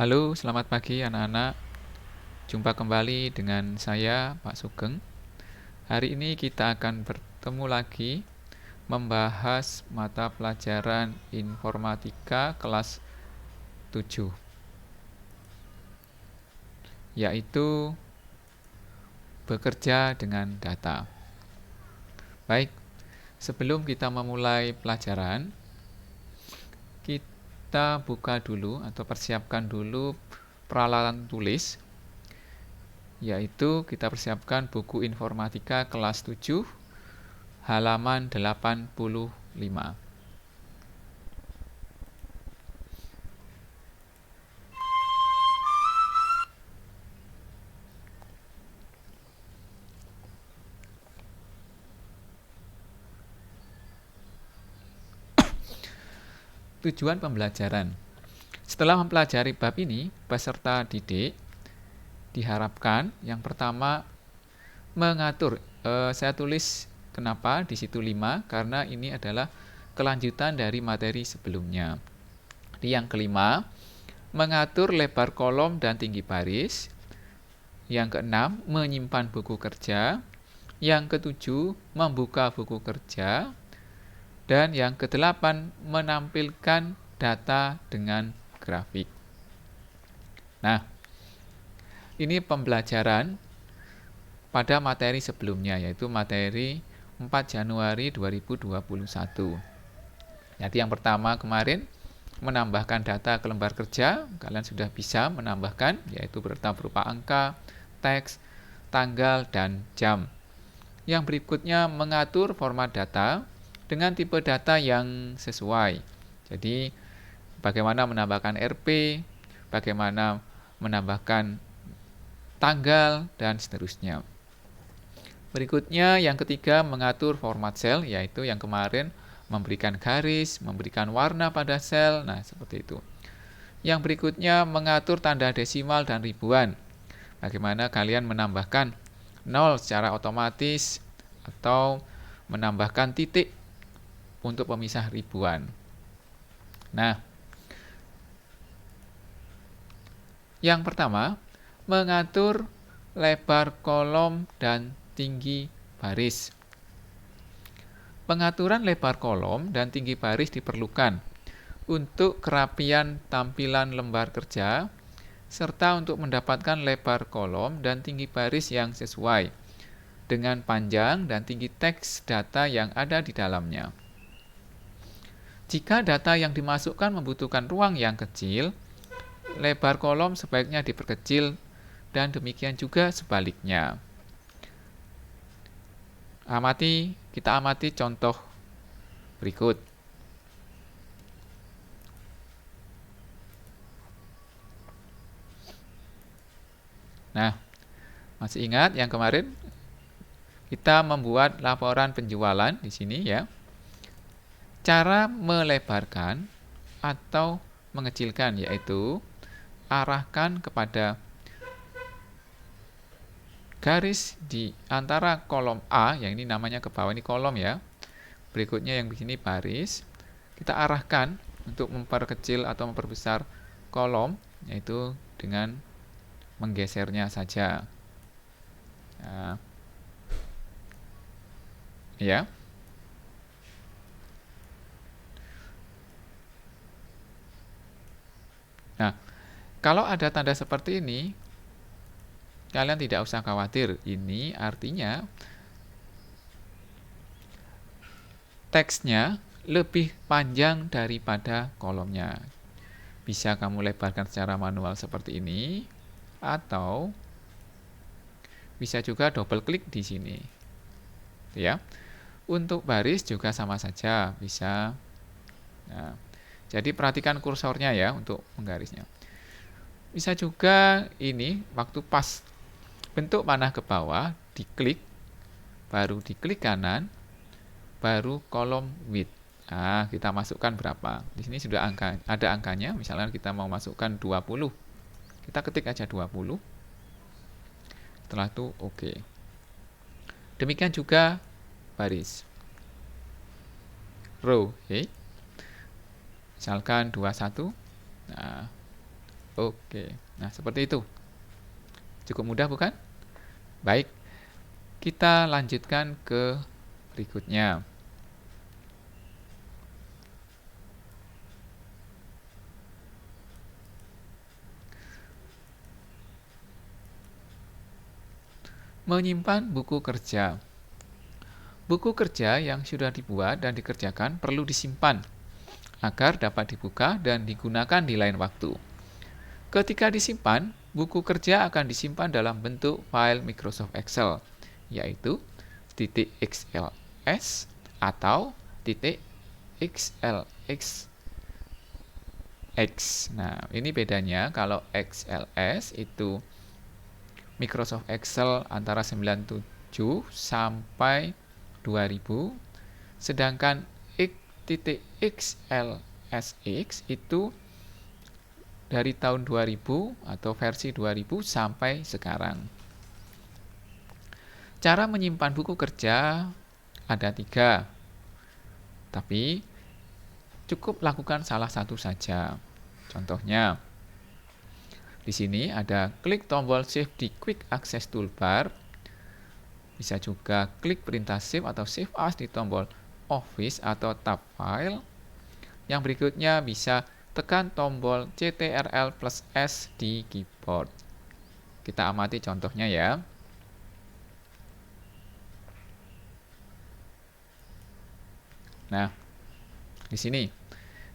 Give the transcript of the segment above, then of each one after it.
Halo, selamat pagi anak-anak. Jumpa kembali dengan saya, Pak Sugeng. Hari ini kita akan bertemu lagi membahas mata pelajaran informatika kelas 7, yaitu bekerja dengan data. Baik, sebelum kita memulai pelajaran, kita buka dulu atau persiapkan dulu peralatan tulis, yaitu kita persiapkan buku informatika kelas 7 halaman 85. Tujuan pembelajaran. Setelah mempelajari bab ini, peserta didik diharapkan yang pertama mengatur. Saya tulis kenapa di situ 5, karena ini adalah kelanjutan dari materi sebelumnya. Di yang kelima, mengatur lebar kolom dan tinggi baris. Yang keenam, menyimpan buku kerja. Yang ketujuh, membuka buku kerja. Dan yang kedelapan, menampilkan data dengan grafik. Nah, ini pembelajaran pada materi sebelumnya, yaitu materi 4 Januari 2021. Jadi yang pertama kemarin, menambahkan data ke lembar kerja. Kalian sudah bisa menambahkan, yaitu berupa angka, teks, tanggal, dan jam. Yang berikutnya, mengatur format data dengan tipe data yang sesuai. Jadi, bagaimana menambahkan RP, bagaimana menambahkan tanggal, dan seterusnya. Berikutnya, yang ketiga, mengatur format sel, yaitu yang kemarin memberikan garis, memberikan warna pada sel, nah seperti itu. Yang berikutnya, mengatur tanda desimal dan ribuan. Bagaimana kalian menambahkan 0 secara otomatis atau menambahkan titik untuk pemisah ribuan. Nah, yang pertama, mengatur lebar kolom dan tinggi baris. Pengaturan lebar kolom dan tinggi baris diperlukan untuk kerapian tampilan lembar kerja, serta untuk mendapatkan lebar kolom dan tinggi baris yang sesuai dengan panjang dan tinggi teks data yang ada di dalamnya. Jika data yang dimasukkan membutuhkan ruang yang kecil, lebar kolom sebaiknya diperkecil, dan demikian juga sebaliknya. Kita amati contoh berikut. Nah, masih ingat yang kemarin kita membuat laporan penjualan di sini ya. Cara melebarkan atau mengecilkan yaitu arahkan kepada garis di antara kolom A, yang ini namanya ke bawah, ini kolom ya. Berikutnya yang di sini baris. Kita arahkan untuk memperkecil atau memperbesar kolom, yaitu dengan menggesernya saja. Nah, ya. Nah, kalau ada tanda seperti ini, kalian tidak usah khawatir. Ini artinya teksnya lebih panjang daripada kolomnya. Bisa kamu lebarkan secara manual seperti ini, atau bisa juga double klik di sini. Ya. Untuk baris juga sama saja, bisa. Nah, jadi perhatikan kursornya ya untuk menggarisnya. Bisa juga ini waktu pas bentuk panah ke bawah, diklik, baru diklik kanan, baru kolom width. Nah, kita masukkan berapa. Di sini sudah ada angkanya, misalnya kita mau masukkan 20. Kita ketik aja 20. Setelah itu OK. Demikian juga baris. Row, okay. Misalkan 21. Nah, Oke, nah seperti itu. Cukup mudah bukan? Baik, kita lanjutkan ke berikutnya. Menyimpan buku kerja. Buku kerja yang sudah dibuat dan dikerjakan perlu disimpan agar dapat dibuka dan digunakan di lain waktu. Ketika disimpan, buku kerja akan disimpan dalam bentuk file Microsoft Excel, yaitu .xls atau .xlsx. Nah, ini bedanya. Kalau XLS itu Microsoft Excel antara 97 sampai 2000, sedangkan .xlsx itu dari tahun 2000 atau versi 2000 sampai sekarang. Cara menyimpan buku kerja ada 3, tapi cukup lakukan salah satu saja. Contohnya, di sini ada klik tombol Save di Quick Access Toolbar. Bisa juga klik perintah Save atau Save As di tombol Office atau tab File. Yang berikutnya bisa tekan tombol Ctrl+S di keyboard. Kita amati contohnya ya. Nah, di sini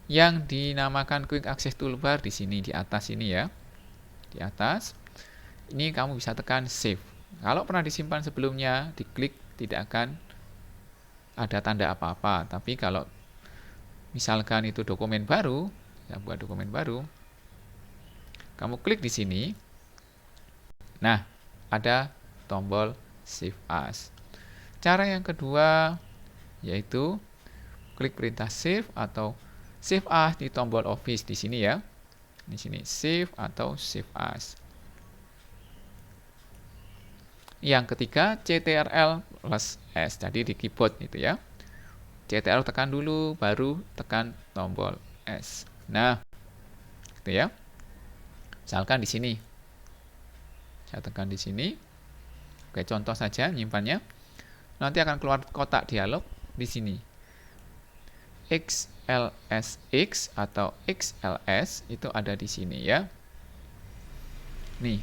yang dinamakan Quick Access Toolbar di sini di atas ini ya. Di atas. Ini kamu bisa tekan Save. Kalau pernah disimpan sebelumnya, diklik tidak akan ada tanda apa-apa. Tapi kalau misalkan itu dokumen baru, ya buat dokumen baru, kamu klik di sini. Nah, ada tombol Save As. Cara yang kedua yaitu klik perintah Save atau Save As di tombol Office di sini ya. Di sini Save atau Save As. Yang ketiga Ctrl+S, jadi di keyboard itu ya. Ctrl tekan dulu, baru tekan tombol S. Nah, gitu ya. Misalkan di sini, saya tekan di sini. Oke, contoh saja nyimpannya. Nanti akan keluar kotak dialog di sini. XLSX atau XLS itu ada di sini ya. Nih,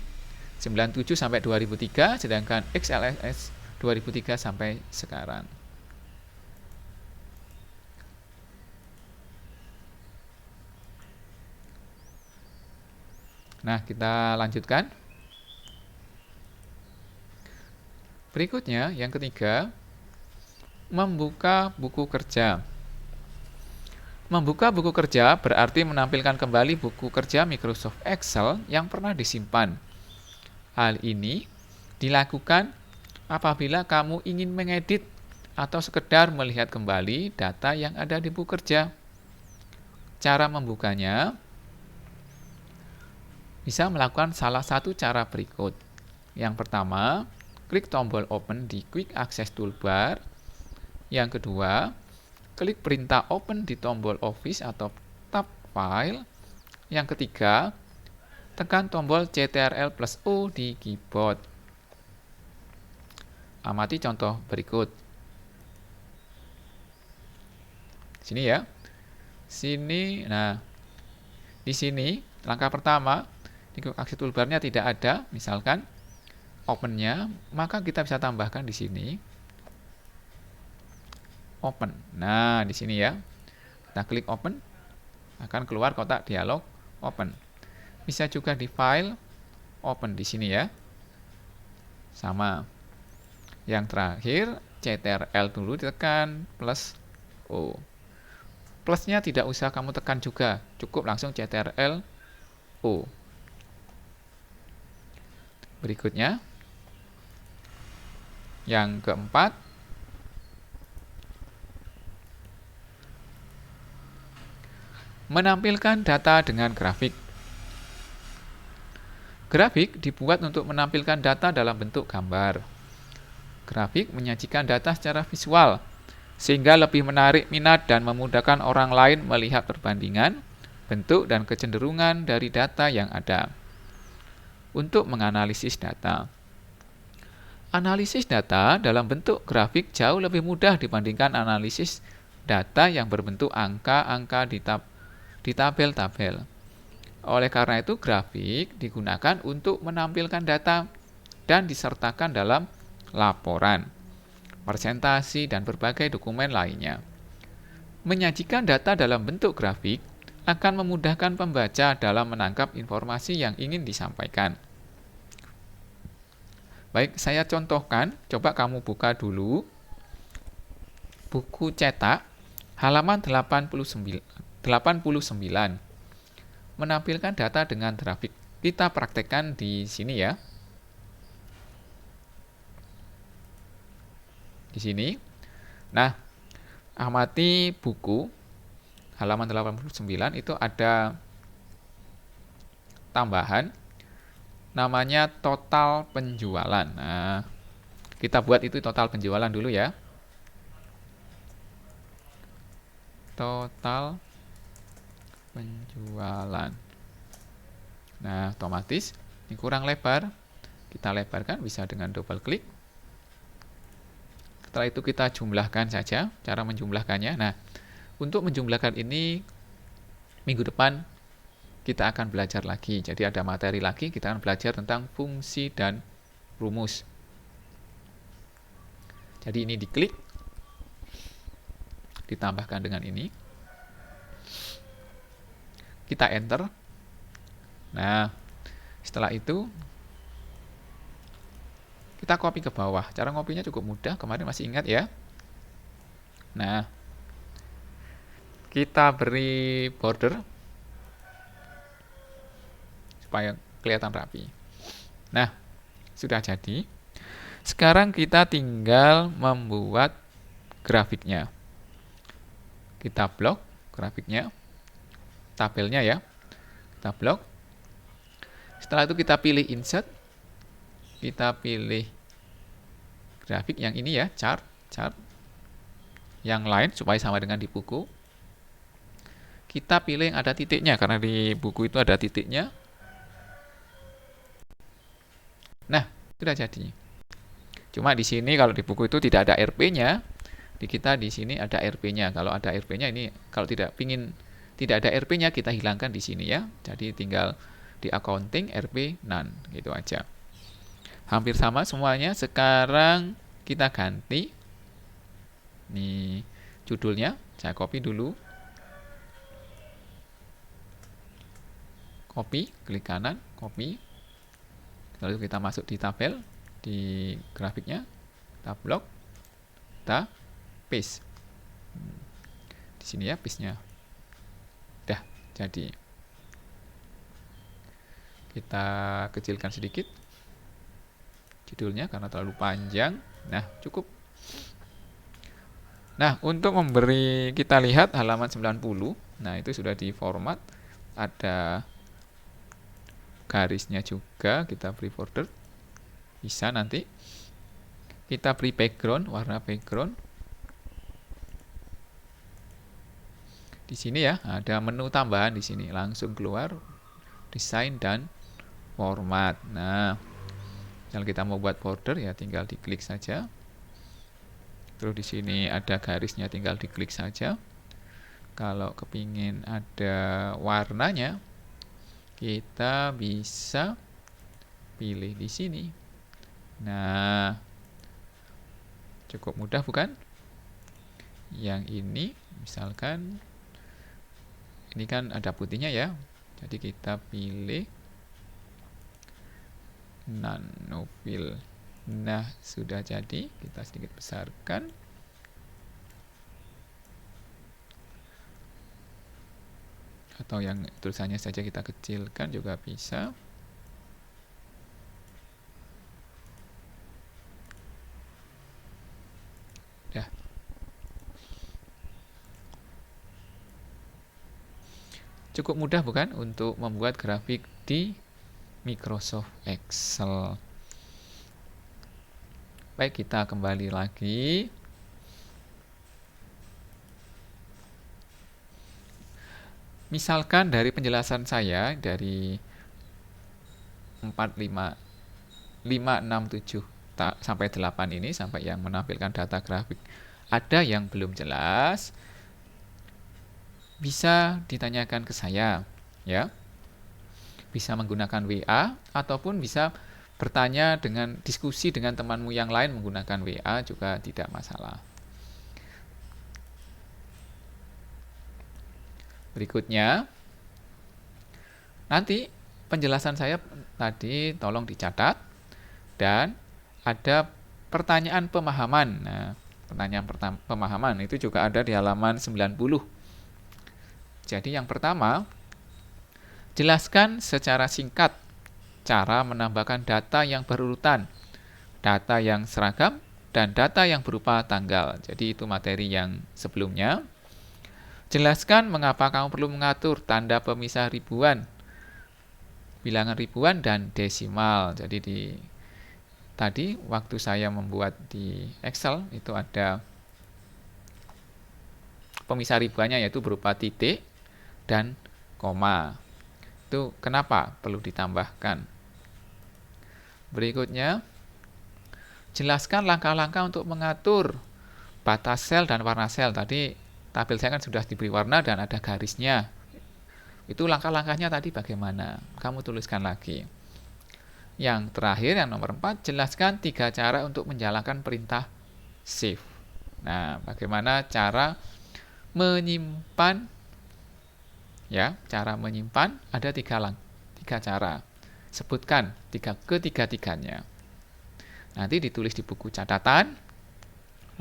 97 sampai 2003, sedangkan XLS 2003 sampai sekarang. Nah, kita lanjutkan. Berikutnya, yang ketiga, membuka buku kerja. Membuka buku kerja berarti menampilkan kembali buku kerja Microsoft Excel yang pernah disimpan. Hal ini dilakukan apabila kamu ingin mengedit atau sekedar melihat kembali data yang ada di buku kerja. Cara membukanya bisa melakukan salah satu cara berikut. Yang pertama, klik tombol Open di Quick Access Toolbar. Yang kedua, klik perintah Open di tombol Office atau tab File. Yang ketiga, tekan tombol Ctrl+O di keyboard. Amati contoh berikut. Sini ya. Sini, nah. Di sini, langkah pertama, di Quick Access Toolbar-nya tidak ada, misalkan Open-nya, maka kita bisa tambahkan di sini Open. Nah, di sini ya. Kita klik Open, akan keluar kotak dialog Open. Bisa juga di File, Open di sini ya. Sama. Yang terakhir, Ctrl dulu ditekan, plus O. Plusnya tidak usah kamu tekan juga, cukup langsung Ctrl O. Berikutnya, yang keempat, menampilkan data dengan grafik. Grafik dibuat untuk menampilkan data dalam bentuk gambar. Grafik menyajikan data secara visual, sehingga lebih menarik minat dan memudahkan orang lain melihat perbandingan, bentuk dan kecenderungan dari data yang ada. Untuk menganalisis data. Analisis data dalam bentuk grafik jauh lebih mudah dibandingkan analisis data yang berbentuk angka-angka di tabel-tabel. Oleh karena itu, grafik digunakan untuk menampilkan data dan disertakan dalam laporan, presentasi, dan berbagai dokumen lainnya. Menyajikan data dalam bentuk grafik akan memudahkan pembaca dalam menangkap informasi yang ingin disampaikan. Baik, saya contohkan. Coba kamu buka dulu buku cetak halaman 89. Menampilkan data dengan grafik. Kita praktekkan di sini ya. Di sini. Nah, amati buku halaman 89 itu ada tambahan namanya total penjualan. Nah, kita buat itu total penjualan dulu ya. Total penjualan. Nah, otomatis ini kurang lebar. Kita lebarkan bisa dengan double klik. Setelah itu kita jumlahkan saja, cara menjumlahkannya. Nah, untuk menjumlahkan ini minggu depan kita akan belajar lagi. Jadi ada materi lagi, kita akan belajar tentang fungsi dan rumus. Jadi ini diklik, ditambahkan dengan ini. Kita enter. Nah, setelah itu kita copy ke bawah. Cara ngopinya cukup mudah, kemarin masih ingat ya. Nah, kita beri border supaya kelihatan rapi. Nah, sudah jadi. Sekarang kita tinggal membuat grafiknya. Kita blok grafiknya, tabelnya ya. Kita blok. Setelah itu kita pilih insert. Kita pilih grafik yang ini ya, chart. Yang lain supaya sama dengan di buku. Kita pilih yang ada titiknya, karena di buku itu ada titiknya. Nah, sudah jadi. Cuma di sini kalau di buku itu tidak ada RP-nya, di kita di sini ada RP-nya. Kalau ada RP-nya ini, kalau tidak ada RP-nya kita hilangkan di sini ya. Jadi tinggal di accounting RP none gitu aja. Hampir sama semuanya. Sekarang kita ganti. Nih judulnya, saya copy dulu. Copy, klik kanan, copy. Lalu kita masuk di tabel, di grafiknya, kita blok, kita paste. Di sini ya paste-nya. Udah jadi. Kita kecilkan sedikit judulnya karena terlalu panjang. Nah, cukup. Nah, untuk memberi kita lihat halaman 90. Nah, itu sudah di format. Ada garisnya juga, kita beri border. Bisa nanti. Kita beri background, warna background. Di sini ya, ada menu tambahan di sini. Langsung keluar desain dan format. Nah, kalau kita mau buat border ya tinggal diklik saja. Terus di sini ada garisnya, tinggal diklik saja. Kalau kepingin ada warnanya, kita bisa pilih di sini. Nah, cukup mudah bukan? Yang ini misalkan ini kan ada putihnya ya. Jadi kita pilih nanofil. Nah, sudah jadi. Kita sedikit besarkan. Atau yang tulisannya saja kita kecilkan juga bisa. Dah. Cukup mudah bukan untuk membuat grafik di Microsoft Excel. Baik, kita kembali lagi. Misalkan dari penjelasan saya dari 4, 5, 6, 7 sampai 8 ini, sampai yang menampilkan data grafik, ada yang belum jelas, bisa ditanyakan ke saya, ya. Bisa menggunakan WA ataupun bisa bertanya dengan diskusi dengan temanmu yang lain menggunakan WA juga tidak masalah. Berikutnya, nanti penjelasan saya tadi tolong dicatat dan ada pertanyaan pemahaman. Nah, pertanyaan pemahaman itu juga ada di halaman 90. Jadi yang pertama, jelaskan secara singkat cara menambahkan data yang berurutan, data yang seragam, dan data yang berupa tanggal. Jadi itu materi yang sebelumnya. Jelaskan mengapa kamu perlu mengatur tanda pemisah ribuan, bilangan ribuan, dan desimal. Jadi tadi waktu saya membuat di Excel itu ada pemisah ribuannya, yaitu berupa titik dan koma. Itu kenapa perlu ditambahkan. Berikutnya, jelaskan langkah-langkah untuk mengatur batas sel dan warna sel. Tadi tabel saya kan sudah diberi warna dan ada garisnya. Itu langkah-langkahnya tadi bagaimana? Kamu tuliskan lagi. Yang terakhir, yang nomor 4, jelaskan 3 cara untuk menjalankan perintah save. Nah, bagaimana cara menyimpan? Ya, cara menyimpan ada 3 cara. Sebutkan ketiga-tiganya. Nanti ditulis di buku catatan,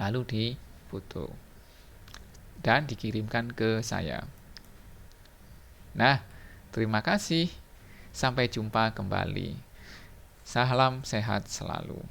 lalu difoto dan dikirimkan ke saya. Nah, terima kasih. Sampai jumpa kembali. Salam sehat selalu.